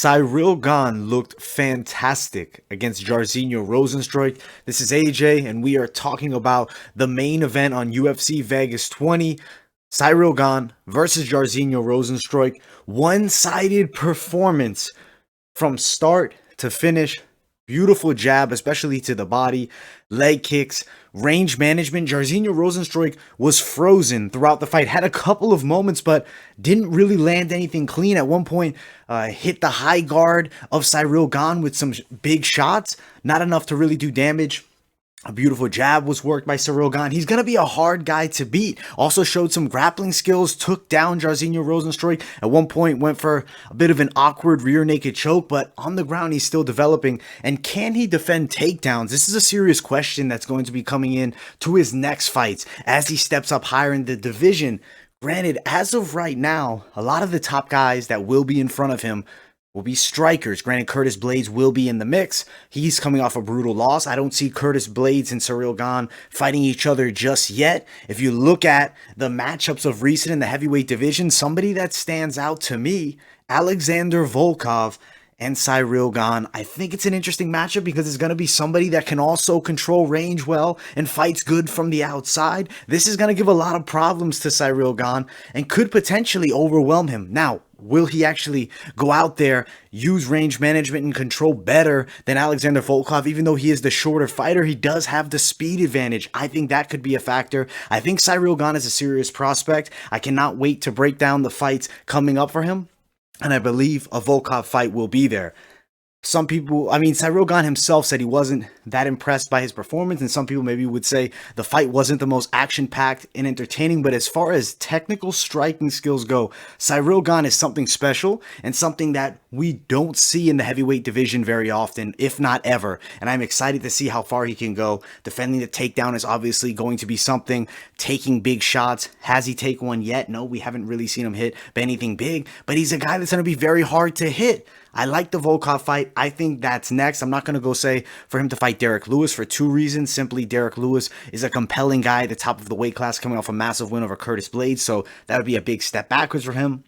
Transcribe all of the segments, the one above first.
Cyril Gane looked fantastic against Rozenstruik. This is AJ, and we are talking about the main event on UFC Vegas 20. Cyril Gane versus Rozenstruik. One-sided performance from start to finish. Beautiful jab, especially to the body, leg kicks, range management. Rozenstruik was frozen throughout the fight. Had a couple of moments, but didn't really land anything clean. At one point, hit the high guard of Cyril Gane with some big shots. Not enough to really do damage. A beautiful jab was worked by Cyril Gane. He's going to be a hard guy to beat. Also showed some grappling skills, took down Rozenstruik. At one point went for a bit of an awkward rear naked choke, but on the ground he's still developing. And can he defend takedowns? This is a serious question that's going to be coming in to his next fights as he steps up higher in the division. Granted, as of right now, a lot of the top guys that will be in front of him will be strikers. Granted, Curtis Blaydes will be in the mix. He's coming off a brutal loss. I don't see Curtis Blaydes and Cyril Gane fighting each other just yet. If you look at the matchups of recent in the heavyweight division, somebody that stands out to me, Alexander Volkov and Cyril Gane. I think it's an interesting matchup because it's going to be somebody that can also control range well and fights good from the outside. This is going to give a lot of problems to Cyril Gane and could potentially overwhelm him. Now, will he actually go out there, use range management and control better than Alexander Volkov? Even though he is the shorter fighter, he does have the speed advantage. I think that could be a factor. I think Cyril Gane is a serious prospect. I cannot wait to break down the fights coming up for him. And I believe a Volkov fight will be there. Some people, Cyril Gane himself said he wasn't that impressed by his performance, and some people maybe would say the fight wasn't the most action-packed and entertaining, but as far as technical striking skills go, Cyril Gane is something special and something that we don't see in the heavyweight division very often, if not ever, and I'm excited to see how far he can go. Defending the takedown is obviously going to be something. Taking big shots, has he taken one yet? No, we haven't really seen him hit anything big, but he's a guy that's going to be very hard to hit. I like the Volkov fight. I think that's next. I'm not going to go say for him to fight Derek Lewis for two reasons. Simply, Derek Lewis is a compelling guy at the top of the weight class coming off a massive win over Curtis Blaydes, so that would be a big step backwards for him.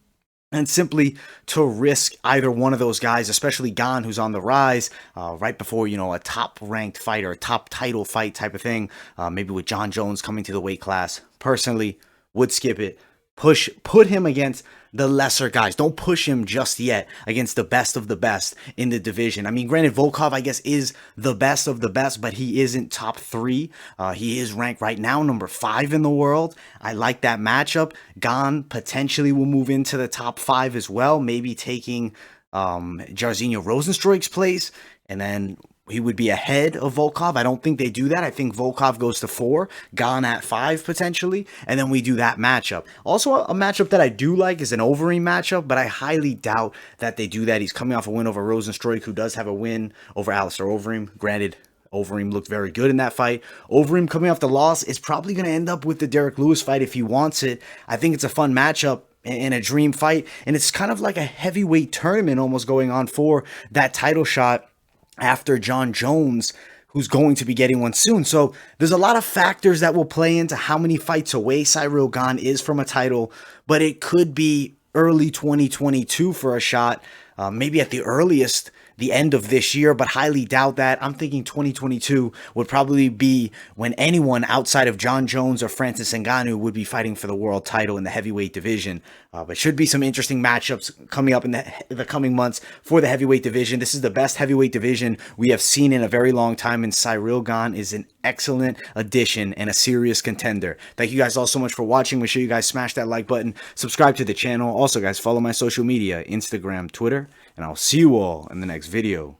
And simply to risk either one of those guys, especially Gane, who's on the rise, right before, a top-ranked fight or a top title fight type of thing, maybe with Jon Jones coming to the weight class, personally, would skip it. Put him against the lesser guys. Don't push him just yet against the best of the best in the division. Granted, Volkov, I guess, is the best of the best, but he isn't top 3. He is ranked right now number 5 in the world. I like that matchup. Gane potentially will move into the top 5 as well, maybe taking Rozenstruik's place, and then he would be ahead of Volkov. I don't think they do that. I think Volkov goes to 4, Gane at 5 potentially, and then we do that matchup. Also, a matchup that I do like is an Overeem matchup, but I highly doubt that they do that. He's coming off a win over Rozenstruik, who does have a win over Alistair Overeem. Granted, Overeem looked very good in that fight. Overeem coming off the loss is probably going to end up with the Derek Lewis fight if he wants it. I think it's a fun matchup in a dream fight, and it's kind of like a heavyweight tournament almost going on for that title shot after Jon Jones, who's going to be getting one soon. So there's a lot of factors that will play into how many fights away Cyril Gane is from a title, but it could be early 2022 for a shot, maybe at the earliest the end of this year, but highly doubt that. I'm thinking 2022 would probably be when anyone outside of Jon Jones or Francis Ngannou would be fighting for the world title in the heavyweight division. But should be some interesting matchups coming up in the coming months for the heavyweight division. This is the best heavyweight division we have seen in a very long time, and Cyril Gane is an excellent addition and a serious contender. Thank you guys all so much for watching. Make sure you guys smash that like button, subscribe to the channel. Also, guys, follow my social media, Instagram, Twitter, and I'll see you all in the next video.